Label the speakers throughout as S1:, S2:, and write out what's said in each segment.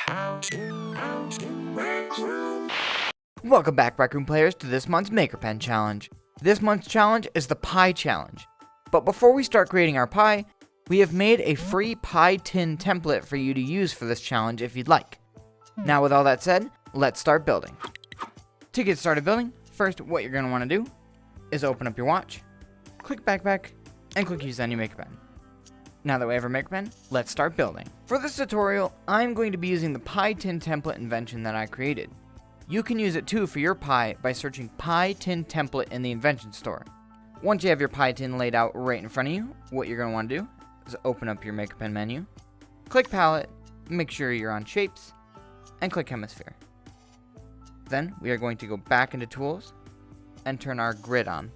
S1: Welcome back, Recroom players, to this month's Maker Pen Challenge. This month's challenge is the Pie Challenge. But before we start creating our pie, we have made a free pie tin template for you to use for this challenge if you'd like. Now with all that said, let's start building. To get started building, first what you're going to want to do is open up your watch, click Backpack, and click Use on your Maker Pen. Now that we have our Maker Pen, let's start building. For this tutorial, I'm going to be using the pie tin template invention that I created. You can use it too for your pie by searching pie tin template in the Invention store. Once you have your pie tin laid out right in front of you, what you're going to want to do is open up your Maker Pen menu, click Palette, make sure you're on Shapes, and click Hemisphere. Then we are going to go back into Tools and turn our grid on.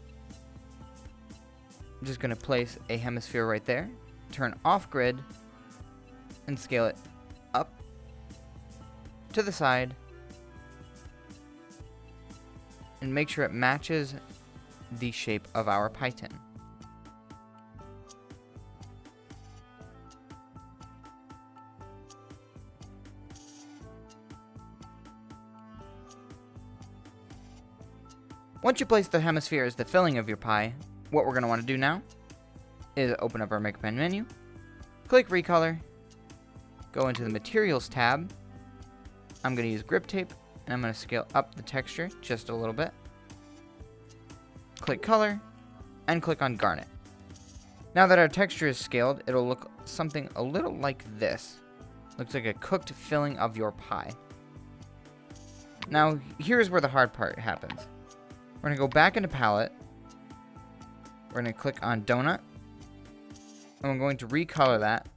S1: I'm just going to place a hemisphere right there, turn off grid, and scale it up, to the side, and make sure it matches the shape of our pie tin. Once you place the hemisphere as the filling of your pie, what we're going to want to do now is open up our Maker Pen menu, click Recolor, go into the Materials tab. I'm going to use grip tape, and I'm going to scale up the texture just a little bit. Click Color, and click on Garnet. Now that our texture is scaled, it'll look something a little like this. Looks like a cooked filling of your pie. Now, here's where the hard part happens. We're going to go back into Palette. We're going to click on Donut. And we're going to recolor that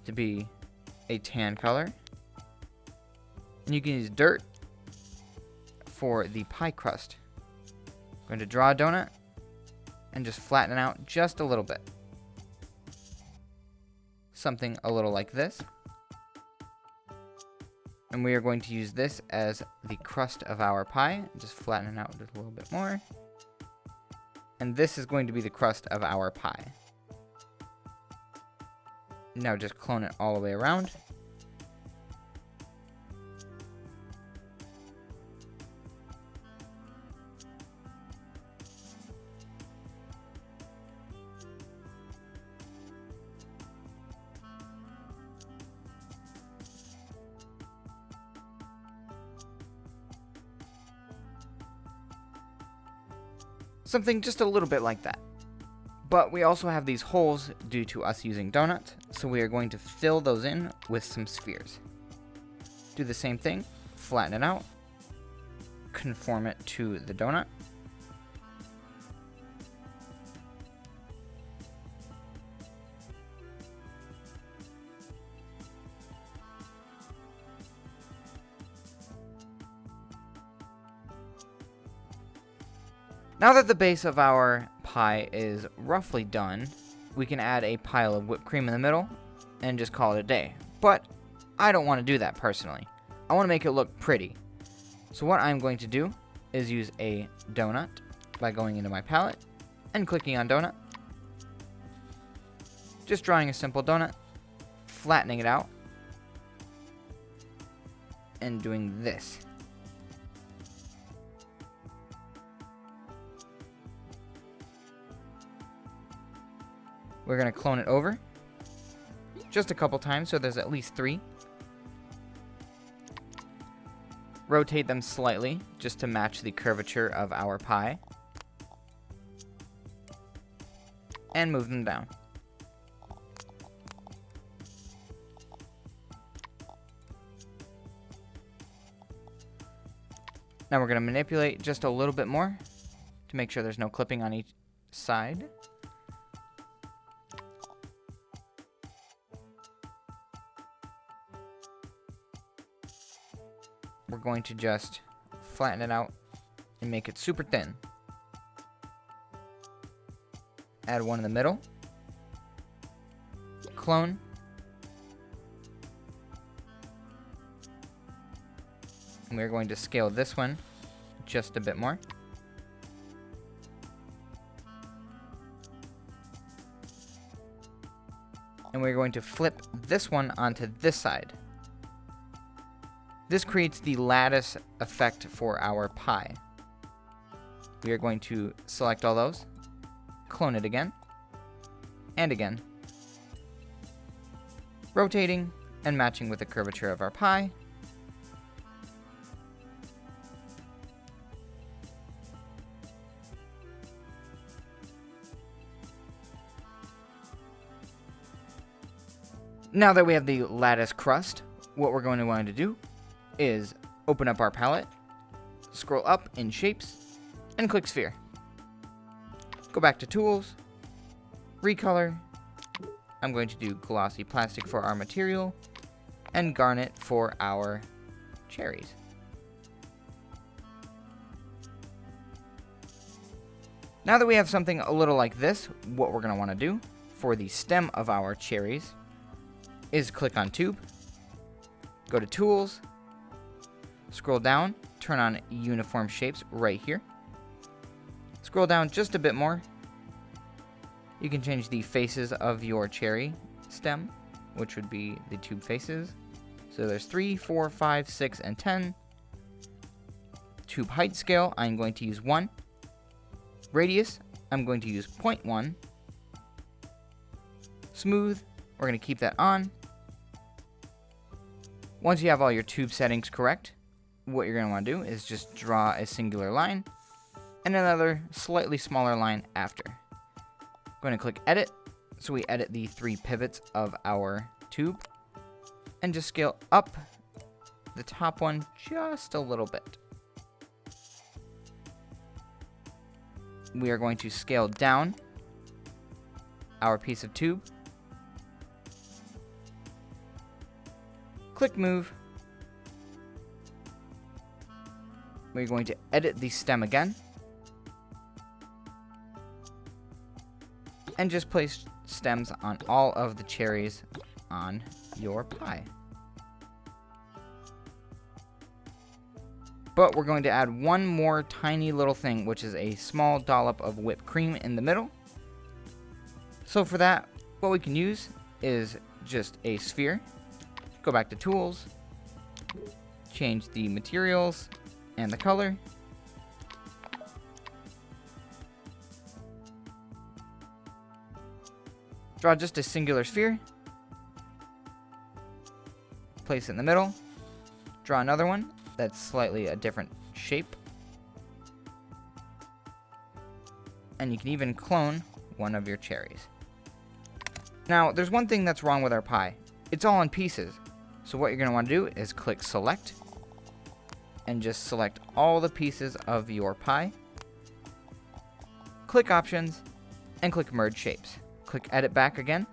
S1: to be a tan color. And you can use dirt for the pie crust. I'm going to draw a donut and just flatten it out just a little bit. Something a little like this. And we are going to use this as the crust of our pie. Just flatten it out just a little bit more. And this is going to be the crust of our pie. Now just clone it all the way around. Something just a little bit like that. But we also have these holes due to us using donuts, so we are going to fill those in with some spheres. Do the same thing, flatten it out, conform it to the donut. Now that the base of our pie is roughly done, we can add a pile of whipped cream in the middle and just call it a day. But I don't want to do that personally. I want to make it look pretty. So what I'm going to do is use a donut by going into my palette and clicking on donut. Just drawing a simple donut, flattening it out, and doing this. We're going to clone it over just a couple times so there's at least 3. Rotate them slightly just to match the curvature of our pie. And move them down. Now we're going to manipulate just a little bit more to make sure there's no clipping on each side. We're going to just flatten it out and make it super thin. Add one in the middle. Clone. And we're going to scale this one just a bit more. And we're going to flip this one onto this side. This creates the lattice effect for our pie. We are going to select all those, clone it again, and again, rotating and matching with the curvature of our pie. Now that we have the lattice crust, what we're going to want to do is open up our palette, scroll up in Shapes, and click Sphere. Go back to Tools, Recolor. I'm going to do Glossy Plastic for our material, and Garnet for our cherries. Now that we have something a little like this, what we're going to want to do for the stem of our cherries is click on Tube, go to Tools, scroll down, turn on Uniform Shapes right here. Scroll down just a bit more. You can change the faces of your cherry stem, which would be the tube faces. So there's 3, 4, 5, 6, and 10. Tube height scale, I'm going to use 1. Radius, I'm going to use 0.1. Smooth, we're going to keep that on. Once you have all your tube settings correct, what you're going to want to do is just draw a singular line and another slightly smaller line after. I'm going to click Edit, so we edit the 3 pivots of our tube, and just scale up the top one just a little bit. We are going to scale down our piece of tube. Click Move. We're going to edit the stem again. And just place stems on all of the cherries on your pie. But we're going to add one more tiny little thing, which is a small dollop of whipped cream in the middle. So for that, what we can use is just a sphere. Go back to Tools, change the materials and the color. Draw just a singular sphere. Place it in the middle. Draw another one that's slightly a different shape. And you can even clone one of your cherries. Now, there's one thing that's wrong with our pie. It's all in pieces. So what you're going to want to do is click Select and just select all the pieces of your pie. Click Options and click Merge Shapes. Click Edit back again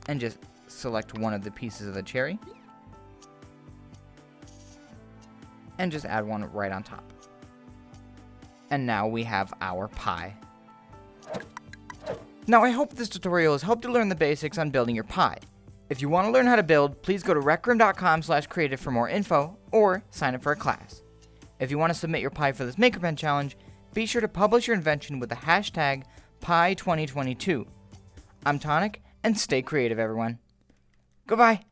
S1: and just select one of the pieces of the cherry and just add one right on top. And now we have our pie. Now I hope this tutorial has helped you learn the basics on building your pie. If you want to learn how to build, please go to recroom.com/creative for more info, or sign up for a class. If you want to submit your pie for this Maker Pen Challenge, be sure to publish your invention with the hashtag Pie2022. I'm Tonic, and stay creative, everyone. Goodbye.